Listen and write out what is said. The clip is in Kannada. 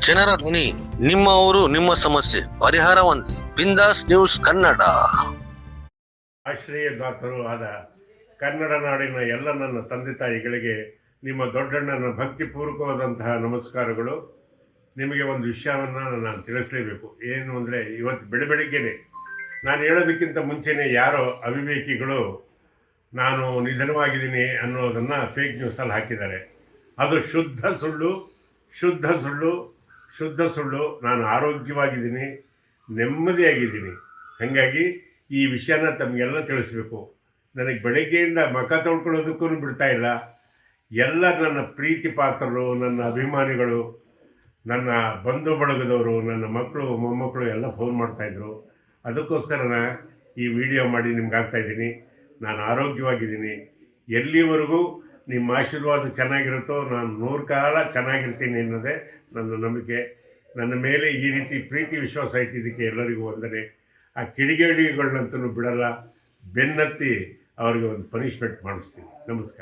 ಜನರ ಧ್ವನಿ, ನಿಮ್ಮ ಊರು ನಿಮ್ಮ ಸಮಸ್ಯೆ ಪರಿಹಾರ ಒಂದೇ. ಬಿಂದಾಸ್ ನ್ಯೂಸ್ ಕನ್ನಡ. ಆಶ್ರಯದಾತರು ಆದ ಕನ್ನಡ ನಾಡಿನ ಎಲ್ಲ ನನ್ನ ತಂದೆ ತಾಯಿಗಳಿಗೆ ನಿಮ್ಮ ದೊಡ್ಡಣ್ಣನ ಭಕ್ತಿಪೂರ್ವಕವಾದಂತಹ ನಮಸ್ಕಾರಗಳು. ನಿಮಗೆ ಒಂದು ವಿಷಯವನ್ನು ನಾನು ತಿಳಿಸಲೇಬೇಕು. ಏನು ಅಂದರೆ, ಇವತ್ತು ಬೆಳಗ್ಗೆನೆ ನಾನು ಹೇಳೋದಕ್ಕಿಂತ ಮುಂಚೆನೇ ಯಾರೋ ಅವಿವೇಕಿಗಳು ನಾನು ನಿಧನವಾಗಿದ್ದೀನಿ ಅನ್ನೋದನ್ನು ಫೇಕ್ ನ್ಯೂಸಲ್ಲಿ ಹಾಕಿದ್ದಾರೆ. ಅದು ಶುದ್ಧ ಸುಳ್ಳು, ಶುದ್ಧ ಸುಳ್ಳು, ಶುದ್ಧ ಸುಳ್ಳು. ನಾನು ಆರೋಗ್ಯವಾಗಿದ್ದೀನಿ, ನೆಮ್ಮದಿಯಾಗಿದ್ದೀನಿ. ಹಾಗಾಗಿ ಈ ವಿಷಯನ ತಮಗೆಲ್ಲ ತಿಳಿಸ್ಬೇಕು. ನನಗೆ ಬೆಳಗ್ಗೆಯಿಂದ ಮುಖ ತೊಳ್ಕೊಳ್ಳೋದಕ್ಕೂ ಬಿಡ್ತಾ ಇಲ್ಲ. ಎಲ್ಲ ನನ್ನ ಪ್ರೀತಿ ಪಾತ್ರರು, ನನ್ನ ಅಭಿಮಾನಿಗಳು, ನನ್ನ ಬಂಧು ಬಳಗದವರು, ನನ್ನ ಮಕ್ಕಳು ಮೊಮ್ಮಕ್ಕಳು ಎಲ್ಲ ಫೋನ್ ಮಾಡ್ತಾಯಿದ್ರು. ಅದಕ್ಕೋಸ್ಕರ ಈ ವಿಡಿಯೋ ಮಾಡಿ ನಿಮ್ಗೆ ಆಗ್ತಾಯಿದ್ದೀನಿ. ನಾನು ಆರೋಗ್ಯವಾಗಿದ್ದೀನಿ. ಎಲ್ಲಿವರೆಗೂ ನಿಮ್ಮ ಆಶೀರ್ವಾದ ಚೆನ್ನಾಗಿರುತ್ತೋ ನಾನು 100 ಕಾಲ ಚೆನ್ನಾಗಿರ್ತೀನಿ ಅನ್ನೋದೇ ನನ್ನ ನಂಬಿಕೆ. ನನ್ನ ಮೇಲೆ ಈ ರೀತಿ ಪ್ರೀತಿ ವಿಶ್ವಾಸ ಇಟ್ಟಿದ್ದಕ್ಕೆ ಎಲ್ಲರಿಗೂ ವಂದನೆ. ಆ ಕಿಡಿಗೇಡಿಗಳನ್ನಂತೂ ಬಿಡಲ್ಲ, ಬೆನ್ನತ್ತಿ ಅವರಿಗೆ ಒಂದು ಪನಿಷ್ಮೆಂಟ್ ಮಾಡಿಸ್ತೀನಿ. ನಮಸ್ಕಾರ.